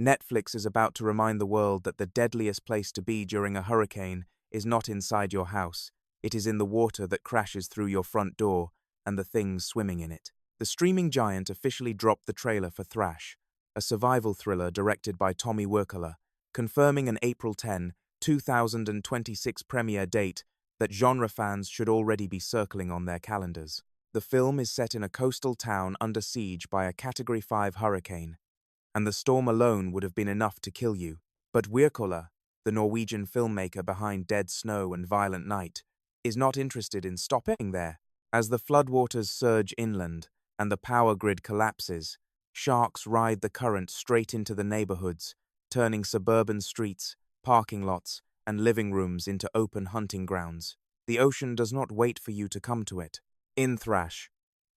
Netflix is about to remind the world that the deadliest place to be during a hurricane is not inside your house. It is in the water that crashes through your front door and the things swimming in it. The streaming giant officially dropped the trailer for Thrash, a survival thriller directed by Tommy Wirkola, confirming an April 10, 2026 premiere date that genre fans should already be circling on their calendars. The film is set in a coastal town under siege by a Category 5 hurricane, and the storm alone would have been enough to kill you. But Wirkola, the Norwegian filmmaker behind Dead Snow and Violent Night, is not interested in stopping there. As the floodwaters surge inland and the power grid collapses, sharks ride the current straight into the neighborhoods, turning suburban streets, parking lots, and living rooms into open hunting grounds. The ocean does not wait for you to come to it. In Thrash,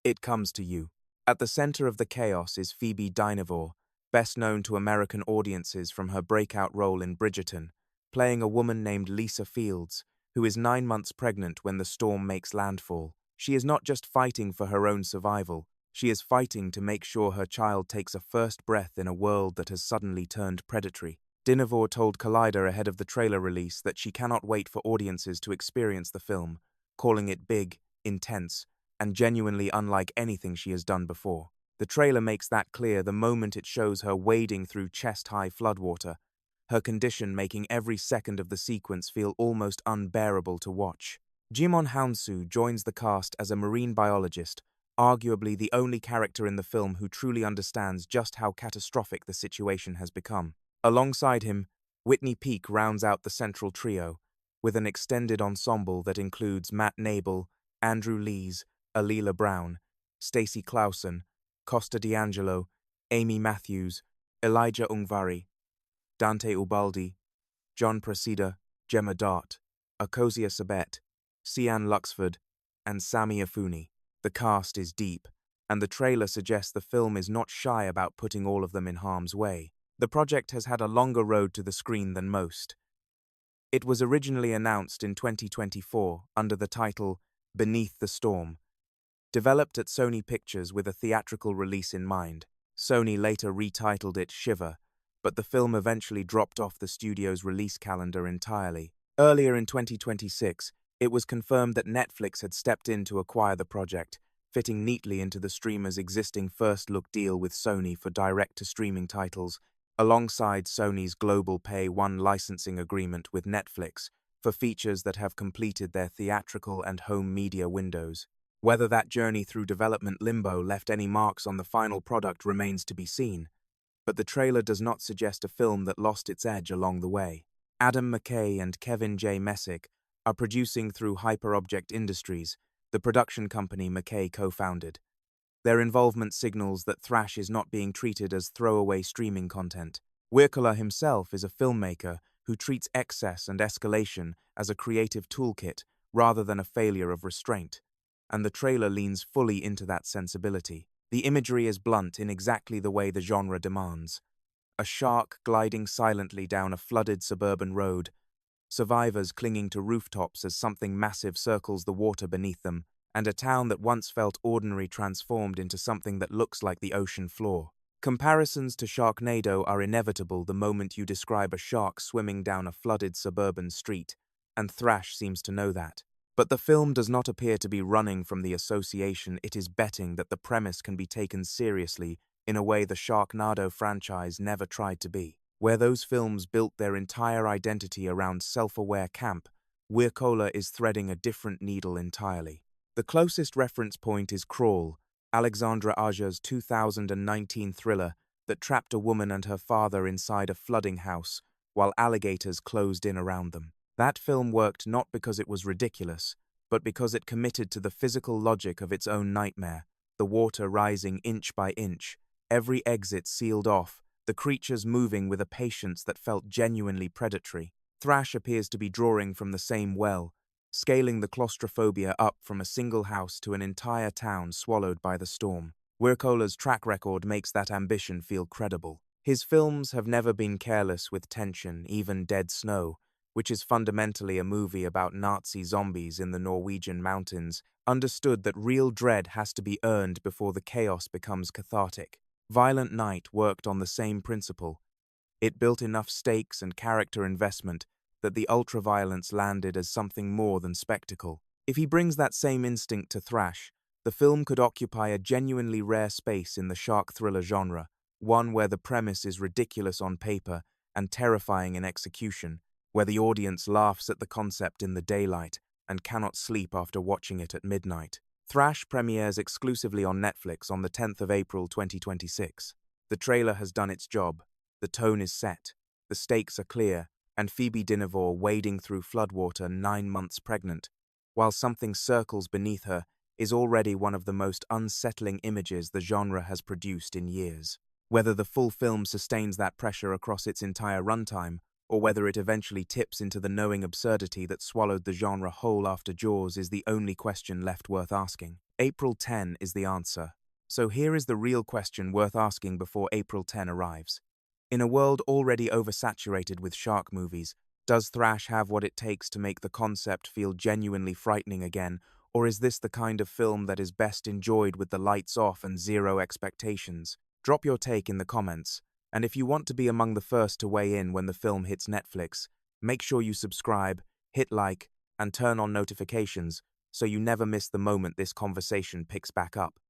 it comes to you. At the center of the chaos is Phoebe Dynevor, best known to American audiences from her breakout role in Bridgerton, playing a woman named Lisa Fields, who is 9 months pregnant when the storm makes landfall. She is not just fighting for her own survival, she is fighting to make sure her child takes a first breath in a world that has suddenly turned predatory. Dynevor told Collider ahead of the trailer release that she cannot wait for audiences to experience the film, calling it big, intense, and genuinely unlike anything she has done before. The trailer makes that clear the moment it shows her wading through chest-high floodwater, her condition making every second of the sequence feel almost unbearable to watch. Djimon Hounsou joins the cast as a marine biologist, arguably the only character in the film who truly understands just how catastrophic the situation has become. Alongside him, Whitney rounds out the central trio, with an extended ensemble that includes Matt Nable, Andrew Lees, Alila Brown, Stacey Clausen, Costa D'Angelo, Amy Matthews, Elijah Ungvari, Dante Ubaldi, John Prasida, Gemma Dart, Akosia Sabet, Sian Luxford, and Sami Afuni. The cast is deep, and the trailer suggests the film is not shy about putting all of them in harm's way. The project has had a longer road to the screen than most. It was originally announced in 2024 under the title Beneath the Storm, developed at Sony Pictures with a theatrical release in mind. Sony later retitled it Shiver, but the film eventually dropped off the studio's release calendar entirely. Earlier in 2026, it was confirmed that Netflix had stepped in to acquire the project, fitting neatly into the streamer's existing first-look deal with Sony for direct-to-streaming titles, alongside Sony's global pay-one licensing agreement with Netflix for features that have completed their theatrical and home media windows. Whether that journey through development limbo left any marks on the final product remains to be seen, but the trailer does not suggest a film that lost its edge along the way. Adam McKay and Kevin J. Messick are producing through Hyperobject Industries, the production company McKay co-founded. Their involvement signals that Thrash is not being treated as throwaway streaming content. Wirkola himself is a filmmaker who treats excess and escalation as a creative toolkit rather than a failure of restraint, and the trailer leans fully into that sensibility. The imagery is blunt in exactly the way the genre demands. A shark gliding silently down a flooded suburban road, survivors clinging to rooftops as something massive circles the water beneath them, and a town that once felt ordinary transformed into something that looks like the ocean floor. Comparisons to Sharknado are inevitable the moment you describe a shark swimming down a flooded suburban street, and Thrash seems to know that. But the film does not appear to be running from the association. It is betting that the premise can be taken seriously in a way the Sharknado franchise never tried to be. Where those films built their entire identity around self-aware camp, Wirkola is threading a different needle entirely. The closest reference point is Crawl, Alexandra Aja's 2019 thriller that trapped a woman and her father inside a flooding house while alligators closed in around them. That film worked not because it was ridiculous, but because it committed to the physical logic of its own nightmare, the water rising inch by inch, every exit sealed off, the creatures moving with a patience that felt genuinely predatory. Thrash appears to be drawing from the same well, scaling the claustrophobia up from a single house to an entire town swallowed by the storm. Wirkola's track record makes that ambition feel credible. His films have never been careless with tension, even Dead Snow, which is fundamentally a movie about Nazi zombies in the Norwegian mountains, understood that real dread has to be earned before the chaos becomes cathartic. Violent Night worked on the same principle, It built enough stakes and character investment that the ultraviolence landed as something more than spectacle. If he brings that same instinct to Thrash, the film could occupy a genuinely rare space in the shark thriller genre, one where the premise is ridiculous on paper and terrifying in execution, where the audience laughs at the concept in the daylight and cannot sleep after watching it at midnight. Thrash premieres exclusively on Netflix on the 10th of April 2026. The trailer has done its job, the tone is set, the stakes are clear, and Phoebe Dynevor wading through floodwater 9 months pregnant, while something circles beneath her, is already one of the most unsettling images the genre has produced in years. Whether the full film sustains that pressure across its entire runtime, or whether it eventually tips into the knowing absurdity that swallowed the genre whole after Jaws is the only question left worth asking. April 10 is the answer. So here is the real question worth asking before April 10 arrives. In a world already oversaturated with shark movies, does Thrash have what it takes to make the concept feel genuinely frightening again, or is this the kind of film that is best enjoyed with the lights off and zero expectations? Drop your take in the comments, and if you want to be among the first to weigh in when the film hits Netflix, make sure you subscribe, hit like, and turn on notifications so you never miss the moment this conversation picks back up.